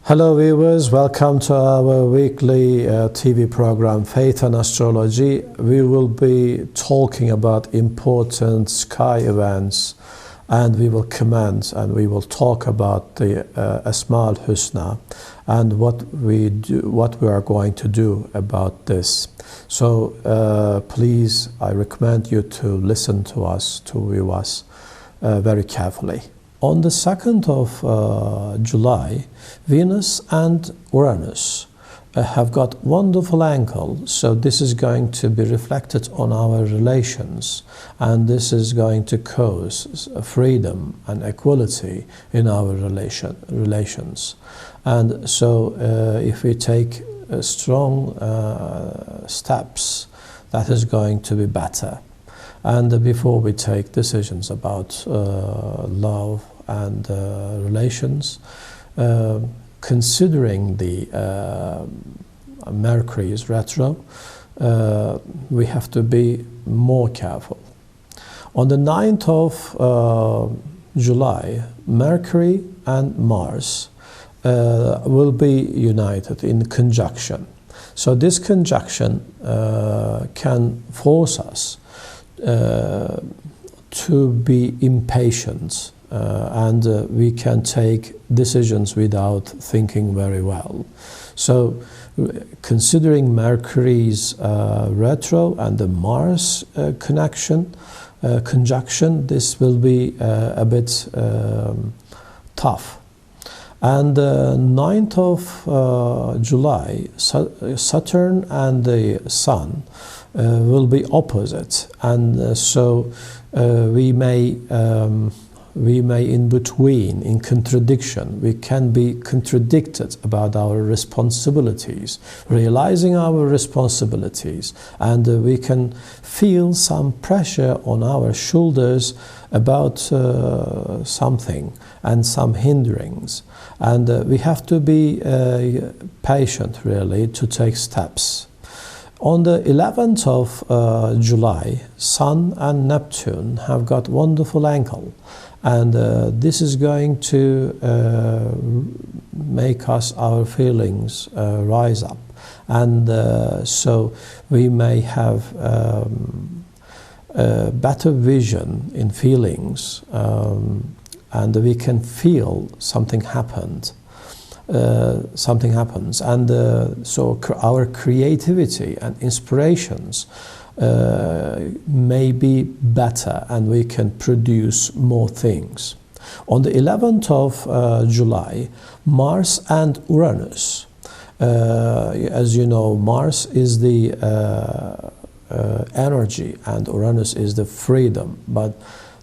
Hello viewers, welcome to our weekly TV program Faith and Astrology. We will be talking about important sky events, and we will comment and we will talk about the Asma al-Husna and what we are going to do about this. So please, I recommend you to listen to us, to view us very carefully. On the 2nd of July, Venus and Uranus have got wonderful angle, so this is going to be reflected on our relations, and this is going to cause freedom and equality in our relations. And so if we take strong steps, that is going to be better. And before we take decisions about love and relations, considering the Mercury is retro, we have to be more careful. On the 9th of July, Mercury and Mars will be united in conjunction. So this conjunction can force us to be impatient, and we can take decisions without thinking very well. So considering Mercury's retro and the Mars conjunction, this will be a bit tough. And 9th of July, Saturn and the Sun will be opposite, and so we may in between, in contradiction, we can be contradicted about our responsibilities, realizing our responsibilities, and we can feel some pressure on our shoulders about something and some hinderings, and we have to be patient really to take steps. On the 11th of July, Sun and Neptune have got wonderful angle, and this is going to make our feelings rise up, and so we may have better vision in feelings, and we can feel something happened. Something happens, and so our creativity and inspirations may be better, and we can produce more things. On the 11th of July, Mars and Uranus, as you know, Mars is the energy and Uranus is the freedom, but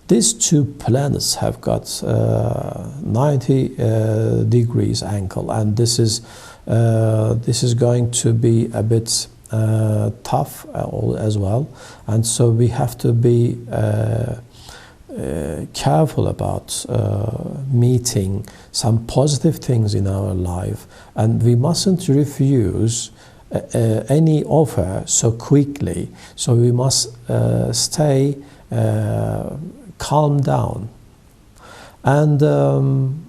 these two planets have got 90 degrees angle, and this is going to be a bit tough as well, and so we have to be careful about meeting some positive things in our life, and we mustn't refuse any offer so quickly. So we must stay calm down. And on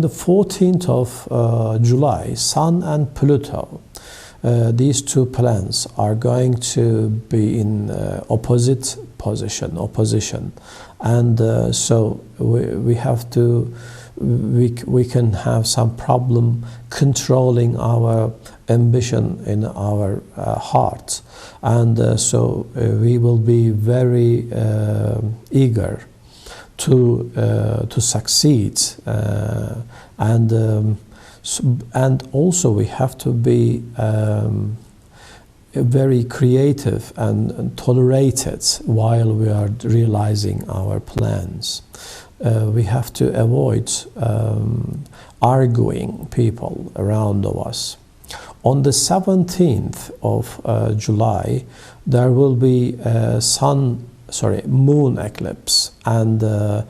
the 14th of July, Sun and Pluto, these two planets are going to be in opposition, and so we have to, we can have some problem controlling our ambition in our heart, and so we will be very eager to succeed, and also we have to be very creative and tolerated while we are realizing our plans. We have to avoid arguing people around us. On the 17th of July, there will be moon eclipse, and the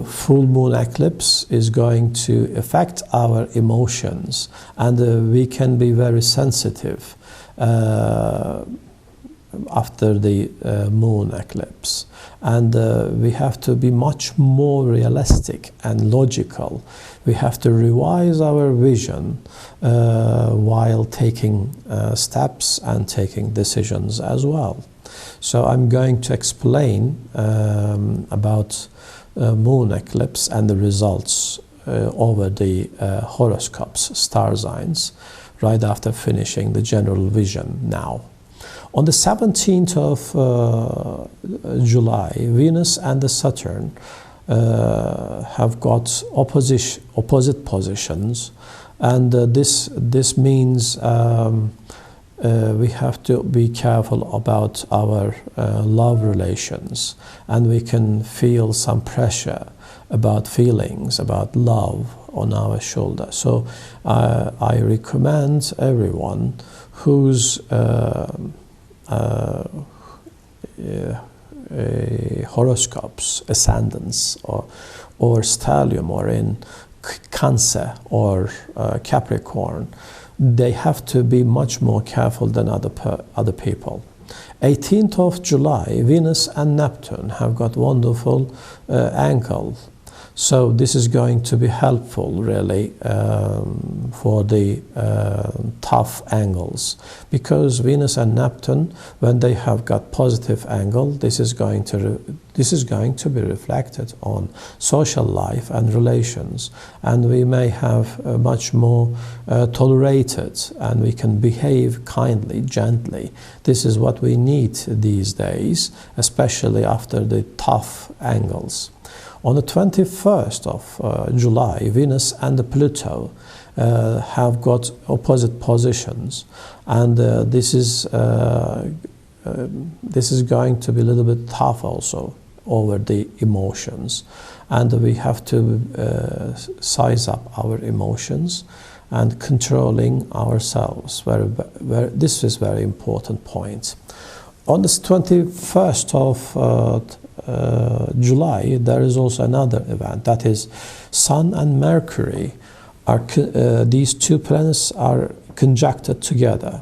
full moon eclipse is going to affect our emotions, and we can be very sensitive after the moon eclipse. And we have to be much more realistic and logical. We have to revise our vision while taking steps and taking decisions as well. So I'm going to explain about moon eclipse and the results over the horoscopes, star signs, right after finishing the general vision now. On the 17th of July, Venus and the Saturn have got opposite positions, and this means we have to be careful about our love relations, and we can feel some pressure about feelings, about love on our shoulder. So I recommend everyone whose horoscopes, ascendants or stellium, or in Cancer or Capricorn, they have to be much more careful than other people. 18th of July, Venus and Neptune have got wonderful angle. So this is going to be helpful, really, for the tough angles, because Venus and Neptune, when they have got positive angle, this is going to be reflected on social life and relations, and we may have much more tolerated, and we can behave kindly, gently. This is what we need these days, especially after the tough angles. On the 21st of July, Venus and Pluto have got opposite positions, and this is going to be a little bit tough also over the emotions, and we have to size up our emotions and controlling ourselves. This is very important point. On the 21st of July, there is also another event, that is Sun and Mercury these two planets are conjuncted together,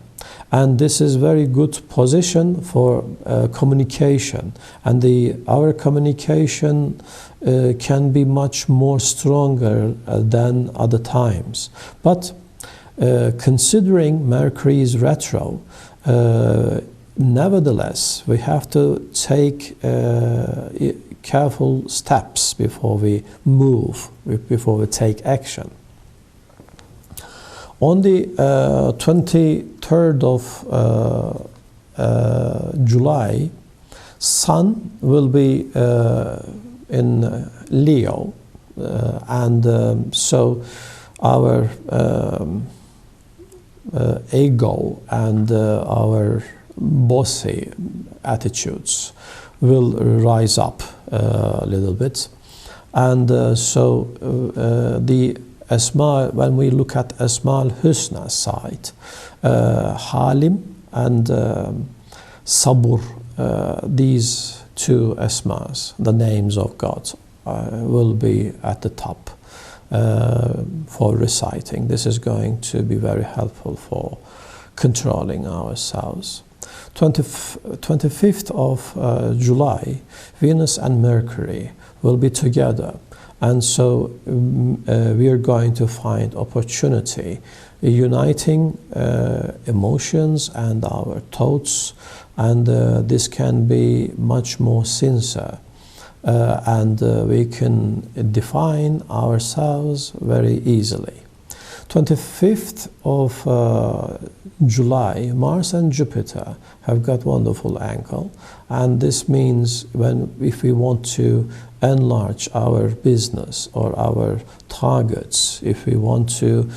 and this is very good position for communication, and our communication can be much more stronger than other times. But considering Mercury is retro, nevertheless, we have to take careful steps before we move, before we take action. On the 23rd of July, Sun will be in Leo, and so our ego and our bossy attitudes will rise up a little bit, and so the Asma, when we look at Asma al-Husna side, Halim and Sabur, these two Asmas, the names of God, will be at the top for reciting. This is going to be very helpful for controlling ourselves. 25th of July, Venus and Mercury will be together, and so we are going to find opportunity uniting emotions and our thoughts, and this can be much more sincere, and we can define ourselves very easily. 25th of July, Mars and Jupiter have got wonderful angle, and this means if we want to enlarge our business or our targets, if we want to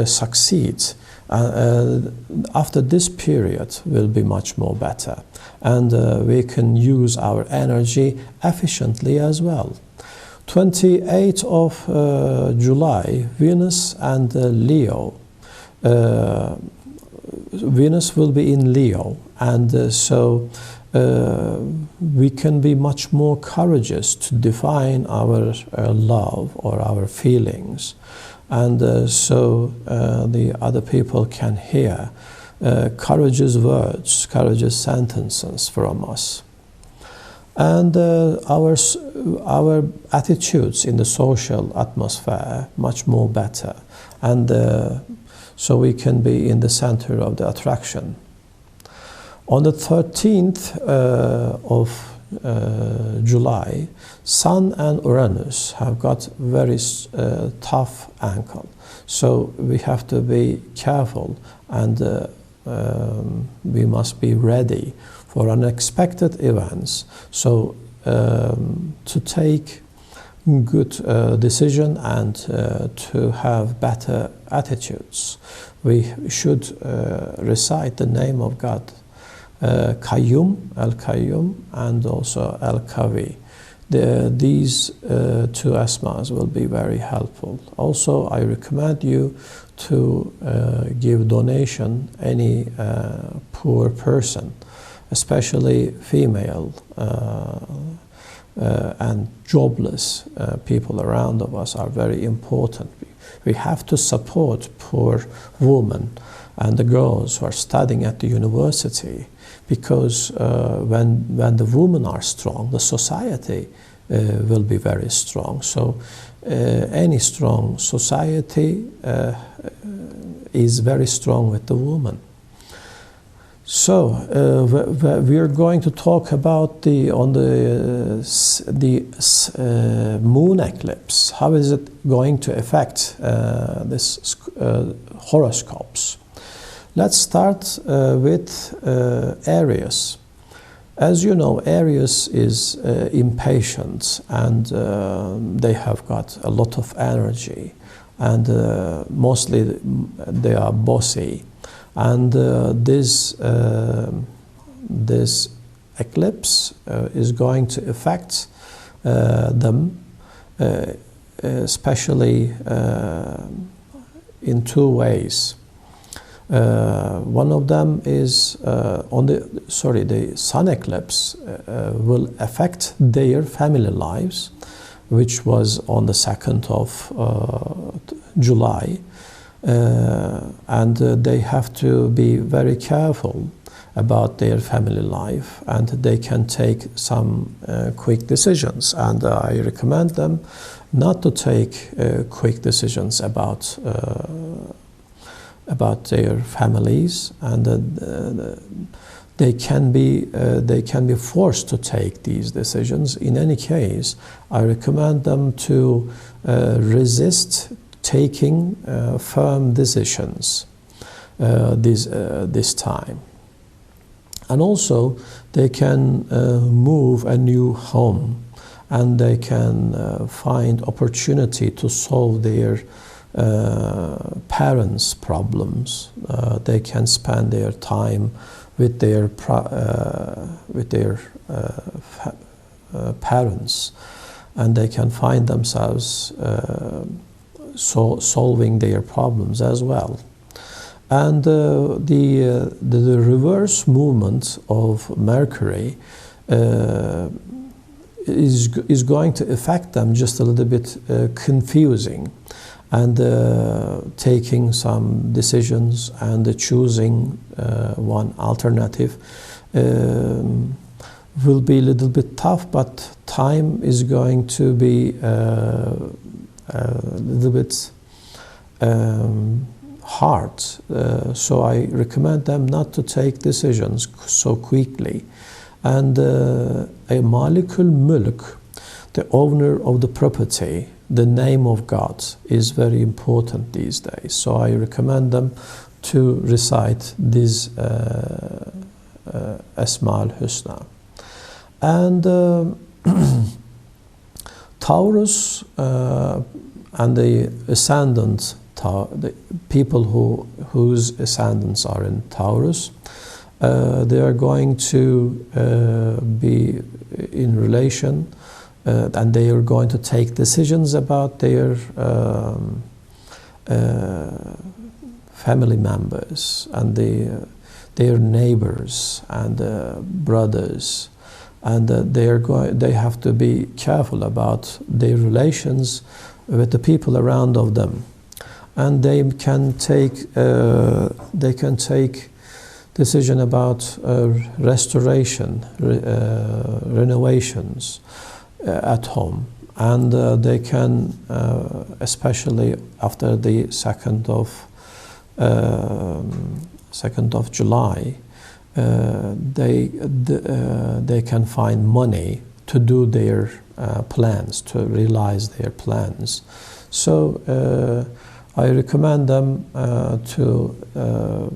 succeed, after this period will be much more better, and we can use our energy efficiently as well. 28th of July, Venus and Leo. Venus will be in Leo, and so we can be much more courageous to define our love or our feelings, and so the other people can hear courageous words, courageous sentences from us. And our attitudes in the social atmosphere much more better, and so we can be in the center of the attraction. On the 13th of July, Sun and Uranus have got very tough angle, so we have to be careful, and we must be ready for unexpected events. So to take good decision and to have better attitudes, we should recite the name of God, Qayyum, Al-Qayyum, and also Al-Qawi. These two asmas will be very helpful. Also, I recommend you to give donation any poor person, especially female and jobless people around of us are very important. We have to support poor women and the girls who are studying at the university, because when the women are strong, the society will be very strong. So any strong society is very strong with the woman. So we are going to talk about the moon eclipse. How is it going to affect this horoscopes? Let's start with Aries. As you know, Aries is impatient, and they have got a lot of energy, and mostly they are bossy. And this eclipse is going to affect them, especially in two ways. One of them is the sun eclipse will affect their family lives, which was on the 2nd of July. And they have to be very careful about their family life, and they can take some quick decisions, and I recommend them not to take quick decisions about their families, and they can be forced to take these decisions. In any case, I recommend them to resist taking firm decisions this time. And also, they can move a new home, and they can find opportunity to solve their parents' problems. They can spend their time with their parents, and they can find themselves solving their problems as well. And the reverse movement of Mercury is going to affect them just a little bit confusing, and taking some decisions and choosing one alternative will be a little bit tough, but time is going to be a little bit hard. So I recommend them not to take decisions so quickly. And a Malikul Mulk, the owner of the property, the name of God, is very important these days. So I recommend them to recite this Asma al-Husna. And Taurus and the ascendant, the people whose ascendants are in Taurus, they are going to be in relation, and they are going to take decisions about their family members and their neighbors and brothers, and they have to be careful about their relations with the people around of them, and they can take decision about restoration, renovations at home. And they can, especially after the 2nd of July, they can find money to do their plans, to realize their plans. So I recommend them to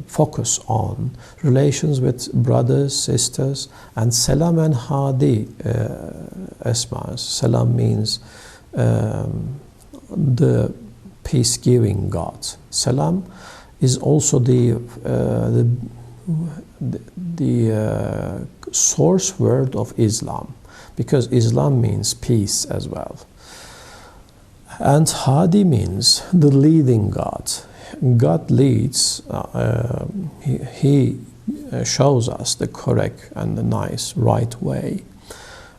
focus on relations with brothers, sisters, and Selam and Hadi esmas. Selam means the peace-giving God. Selam is also the source word of Islam, because Islam means peace as well. And Hadi means the leading God. God leads, he shows us the correct and the nice, right way.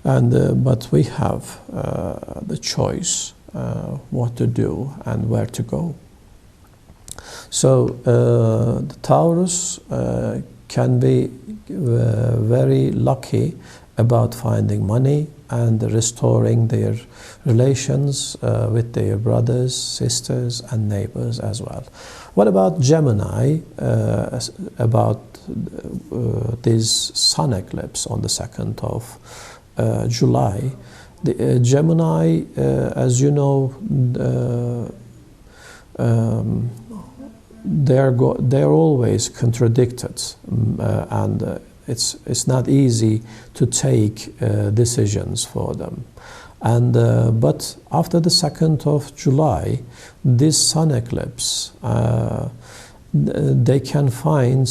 And but we have the choice what to do and where to go. So the Taurus can be very lucky about finding money and restoring their relations with their brothers, sisters, and neighbors as well. What about Gemini? About this sun eclipse on the 2nd of July. The Gemini, as you know, they're always contradicted, and it's not easy to take decisions for them. And but after the 2nd of July, this sun eclipse, they can find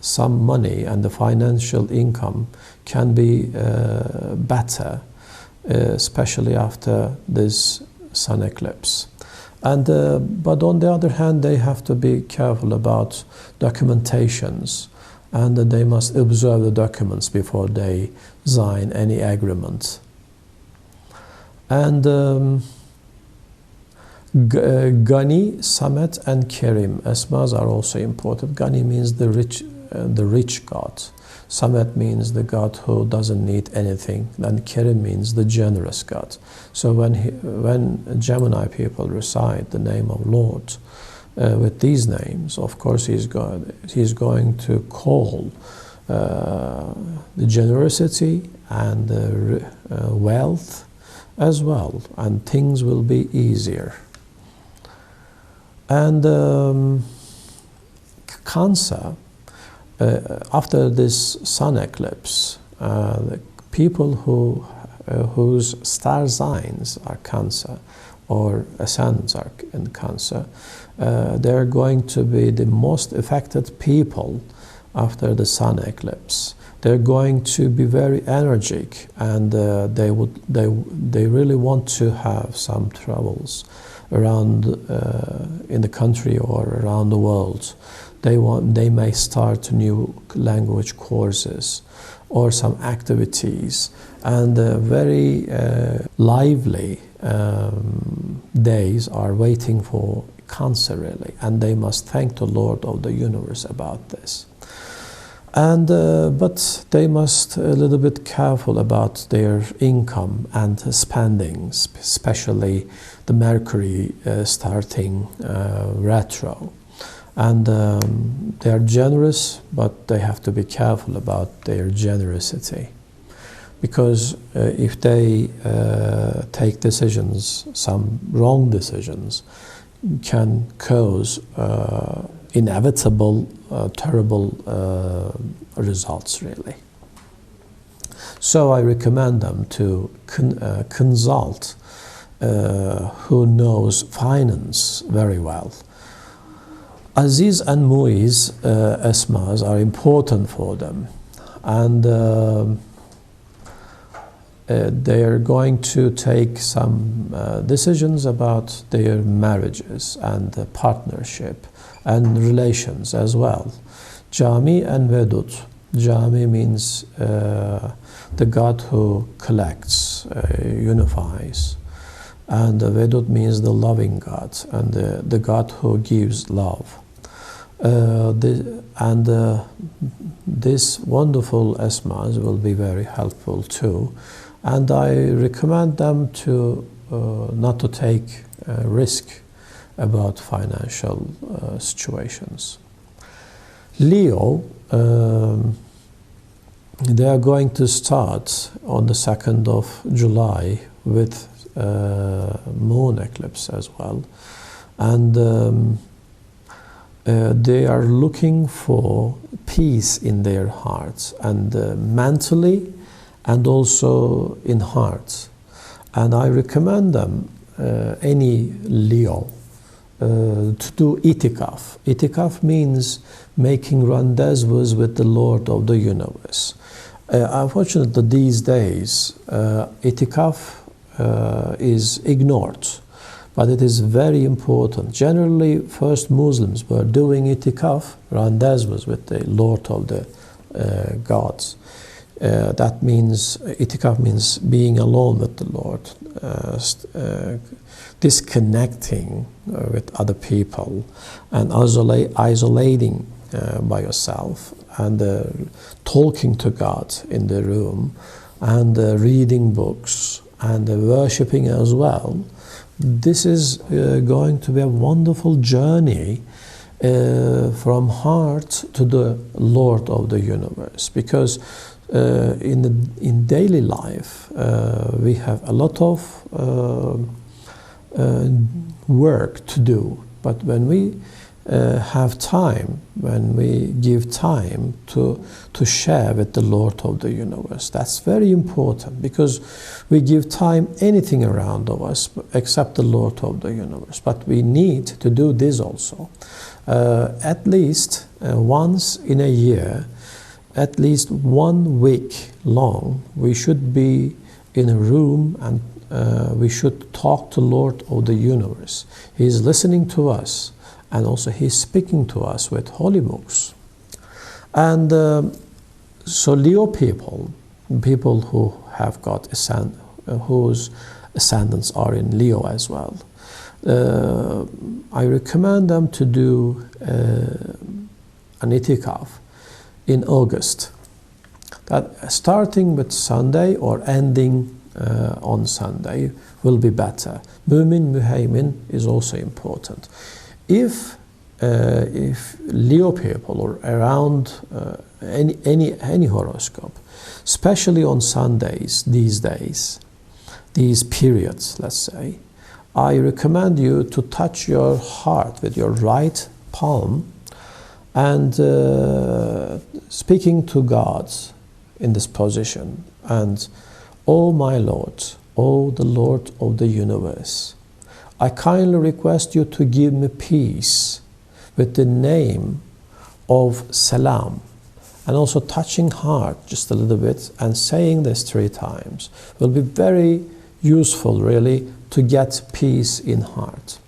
some money, and the financial income can be better, especially after this sun eclipse. And but on the other hand, they have to be careful about documentations, and they must observe the documents before they sign any agreement. And Gani, Samet, and Kerim esmas are also important. Gani means the rich God. Samet means the God who doesn't need anything, and Kerim means the generous God. So when Gemini people recite the name of Lord with these names, of course he's going to call the generosity and wealth as well, and things will be easier. And Cancer, after this sun eclipse, the people whose star signs are Cancer or ascendants are in Cancer, they're going to be the most affected people after the sun eclipse. They're going to be very energetic, and they really want to have some troubles around in the country or around the world. They may start new language courses or some activities, and very lively days are waiting for Cancer really, and they must thank the Lord of the universe about this. And but they must a little bit careful about their income and spendings, especially the Mercury starting retro. And they are generous, but they have to be careful about their generosity, because if they take decisions, some wrong decisions, can cause inevitable, terrible results, really. So I recommend them to consult who knows finance very well. Aziz and Muiz esmas are important for them, and they are going to take some decisions about their marriages and partnership and relations as well. Jami and Vedut. Jami means the God who collects, unifies. And Vedut means the loving God, and the God who gives love. This wonderful asmas will be very helpful too, and I recommend them to not to take risk about financial situations. Leo, they are going to start on the 2nd of July with moon eclipse as well, and they are looking for peace in their hearts, and mentally and also in heart. And I recommend them, any Leo, to do itikaf. Itikaf means making rendezvous with the Lord of the universe. Unfortunately, these days, itikaf is ignored, but it is very important. Generally, first Muslims were doing itikaf, rendezvous with the Lord of the gods. That means, itikaf means being alone with the Lord, disconnecting with other people, and isolating by yourself, and talking to God in the room, and reading books, and worshipping as well. This is going to be a wonderful journey from heart to the Lord of the universe, because in daily life we have a lot of work to do, but when we have time, when we give time to share with the Lord of the universe, that's very important, because we give time anything around of us except the Lord of the universe. But we need to do this also. At least once in a year, at least 1 week long, we should be in a room, and we should talk to Lord of the universe. He is listening to us, and also He is speaking to us with holy books. And so Leo people who have got whose ascendants are in Leo as well, I recommend them to do an itikaf in August, that starting with Sunday or ending on Sunday will be better. Mumin, Muhaymin is also important. If Leo people or around any horoscope, especially on Sundays these days, these periods, let's say, I recommend you to touch your heart with your right palm and speaking to God in this position, and, "O my Lord, O the Lord of the universe, I kindly request you to give me peace with the name of Salam," and also touching heart just a little bit and saying this 3 times will be very useful, really, to get peace in heart,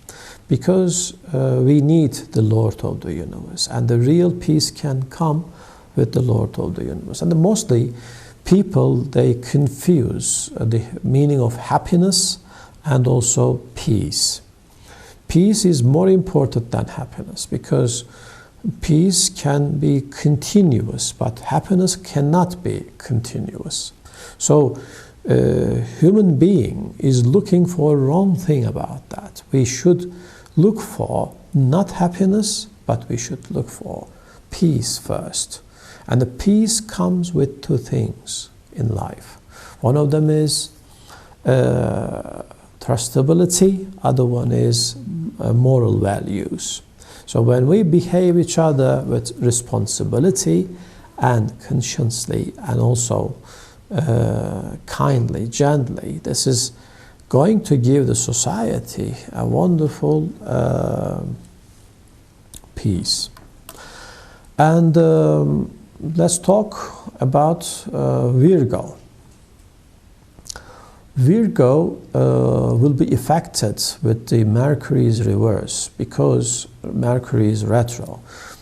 because we need the Lord of the universe, and the real peace can come with the Lord of the universe. And mostly people, they confuse the meaning of happiness and also peace. Peace is more important than happiness, because peace can be continuous, but happiness cannot be continuous. So human being is looking for a wrong thing about that. We should look for not happiness, but we should look for peace first. And the peace comes with 2 things in life. One of them is trustability, other one is moral values. So when we behave each other with responsibility and consciously, and also kindly, gently, this is going to give the society a wonderful peace. And let's talk about Virgo. Virgo will be affected with the Mercury's reverse, because Mercury is retro.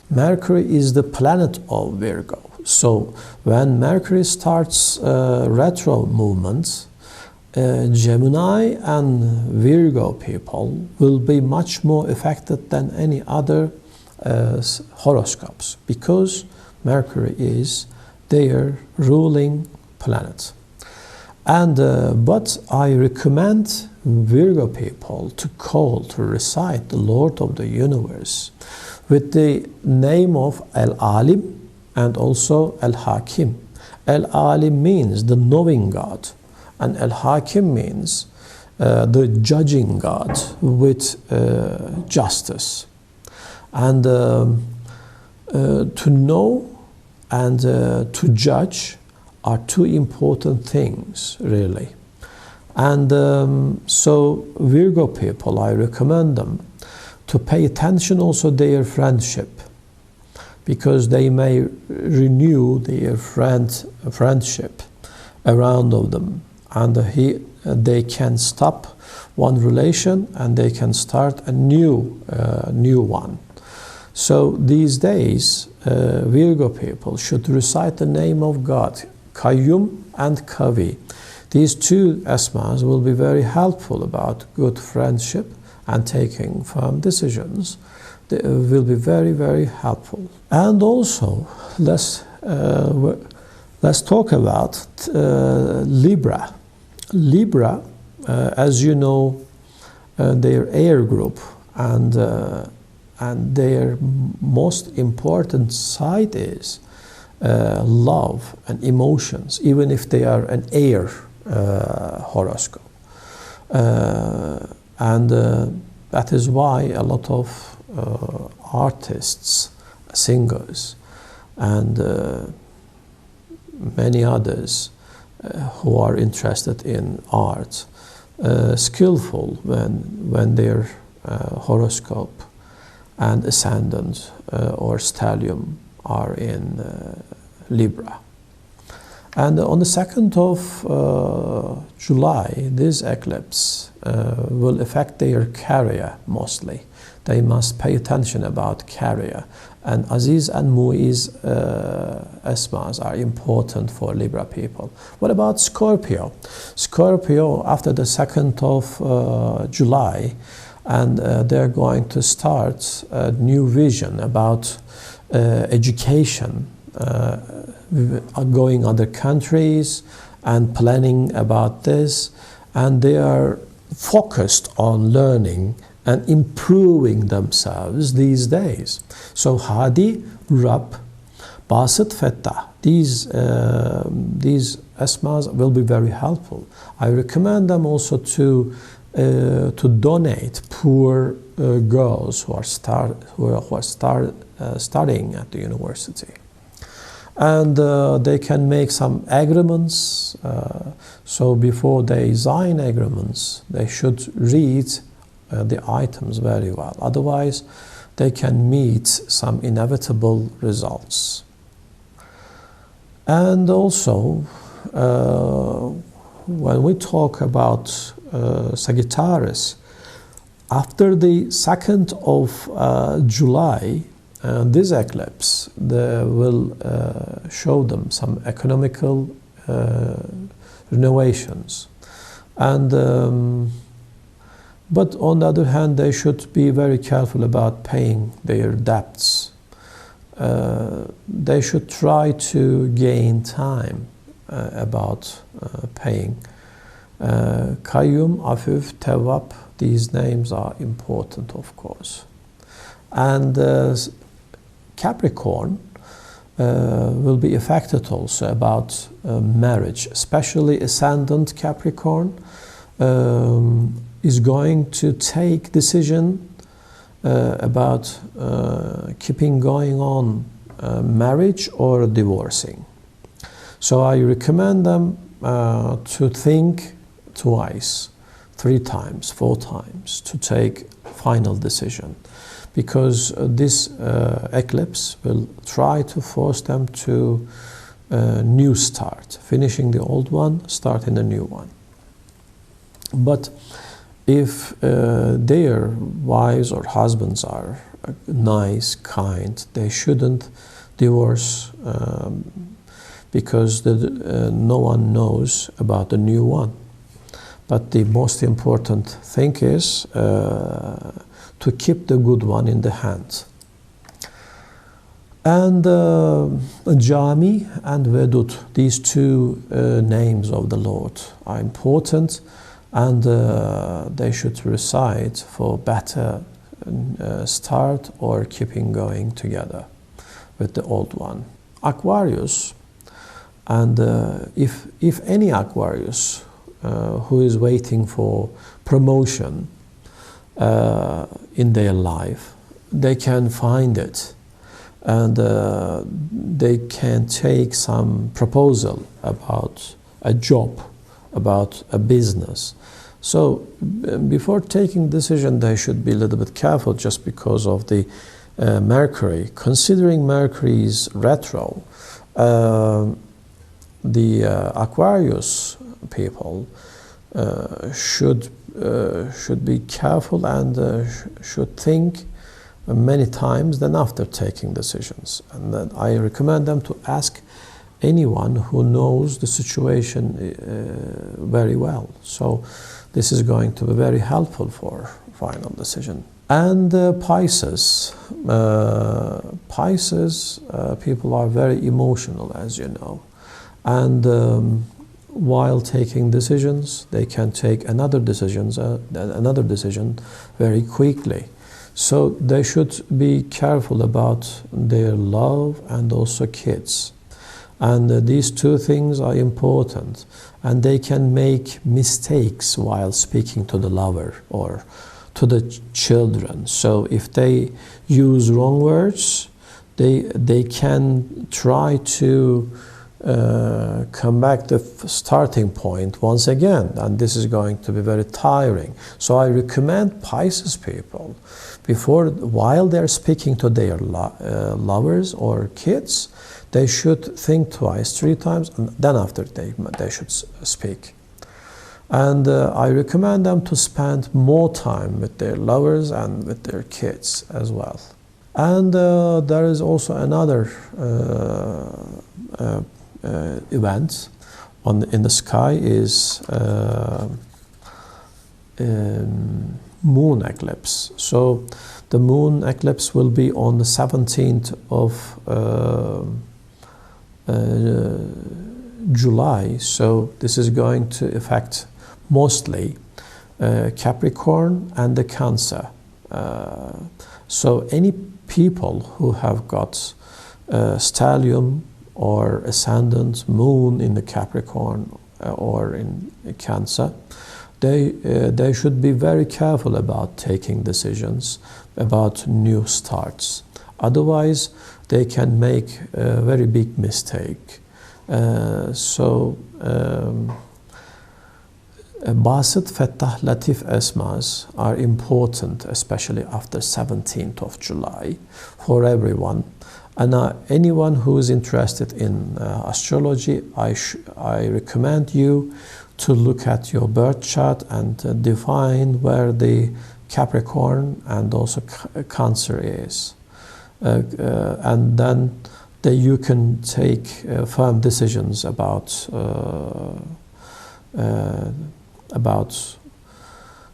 Mercury is the planet of Virgo. So when Mercury starts retro movements, Gemini and Virgo people will be much more affected than any other horoscopes, because Mercury is their ruling planet. And but I recommend Virgo people to recite the Lord of the Universe with the name of Al-Alim and also Al-Hakim. Al-Alim means the knowing God, and Al-Hakim means the judging God with justice. And to know and to judge are two important things, really. And so Virgo people, I recommend them to pay attention also their friendship, because they may renew their friendship around of them, and they can stop one relation and they can start a new one. So these days, Virgo people should recite the name of God, Qayyum and Kavi. These two asmas will be very helpful about good friendship and taking firm decisions. They will be very, very helpful. And also, let's talk about Libra. Libra, as you know, their air group, and their most important side is love and emotions, even if they are an air horoscope. And that is why a lot of artists, singers, and many others who are interested in art, skillful when their horoscope and ascendant or stellium are in Libra. And on the 2nd of July, this eclipse will affect their career mostly. They must pay attention about career. And Aziz and Muiz asmas are important for Libra people. What about Scorpio? Scorpio, after the 2nd of July, and they're going to start a new vision about education, going other countries and planning about this, and they are focused on learning and improving themselves these days. So Hadi, Rab, Basit, Fettah, these asmas will be very helpful. I recommend them also to donate poor girls who are studying at the university. And they can make some agreements. So before they sign agreements, they should read the items very well. Otherwise, they can meet some inevitable results. And also, when we talk about Sagittarius, after the 2nd of July, this eclipse will show them some economical renovations. And but on the other hand, they should be very careful about paying their debts. They should try to gain time about paying. Qayyum, Afif, Tawwab, these names are important, of course. And Capricorn will be affected also about marriage, especially ascendant Capricorn is going to take decision about keeping going on marriage or divorcing. So I recommend them to think twice, 3 times, 4 times to take final decision, because this eclipse will try to force them to new start, finishing the old one, starting a new one. But if their wives or husbands are nice, kind, they shouldn't divorce because no one knows about the new one. But the most important thing is to keep the good one in the hand. And Jami and Vedut, these two names of the Lord are important, and they should recite for better start or keeping going together with the old one. Aquarius, and if any Aquarius who is waiting for promotion in their life, they can find it, and they can take some proposal about a job, about a business. So before taking decision, they should be a little bit careful, just because of the Mercury. Considering Mercury's retro, the Aquarius people should be careful and should think many times than after taking decisions. And then I recommend them to ask anyone who knows the situation very well. So this is going to be very helpful for final decision. And Pisces. Pisces people are very emotional, as you know. And while taking decisions, they can take another decision very quickly. So they should be careful about their love and also kids. And these two things are important. And they can make mistakes while speaking to the lover or to the children. So if they use wrong words, they can try to come back to the starting point once again, and this is going to be very tiring. So I recommend Pisces people, while they're speaking to their lovers or kids, they should think twice, 3 times, and then after they should speak. And I recommend them to spend more time with their lovers and with their kids as well. And there is also another event in the sky is moon eclipse. So the moon eclipse will be on the 17th of July. So this is going to affect mostly Capricorn and the Cancer. So any people who have got stellium or ascendant moon in the Capricorn or in Cancer, they should be very careful about taking decisions about new starts. Otherwise, they can make a very big mistake. Basit, Fettah, Latif Esmas are important, especially after 17th of July for everyone. And anyone who is interested in astrology, I recommend you to look at your birth chart and define where the Capricorn and also Cancer is. And then you can take firm decisions about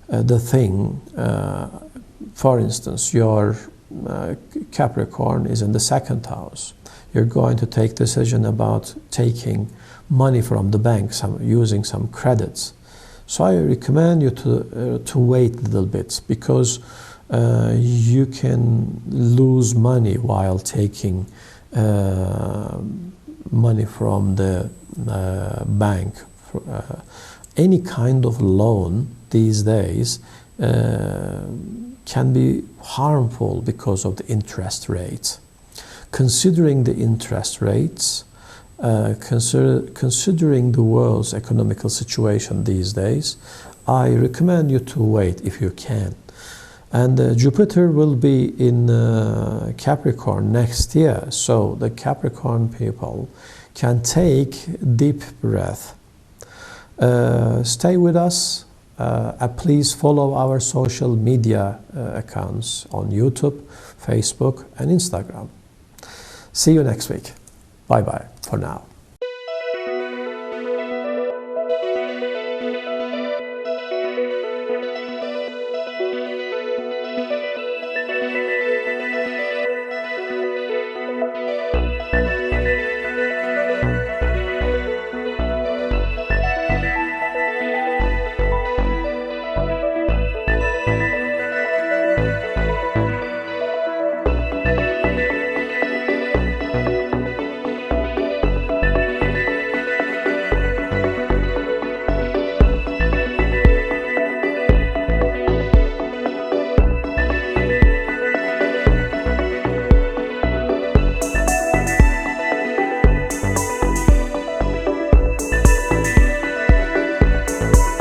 the thing. For instance, your Capricorn is in the 2nd house. You're going to take decision about taking money from the bank, using some credits. So I recommend you to wait a little bit, because you can lose money while taking money from the bank. Any kind of loan these days can be harmful because of the interest rates. Considering the interest rates, considering the world's economical situation these days, I recommend you to wait if you can. And Jupiter will be in Capricorn next year, so the Capricorn people can take deep breath. Stay with us. Please follow our social media accounts on YouTube, Facebook, and Instagram. See you next week. Bye-bye for now.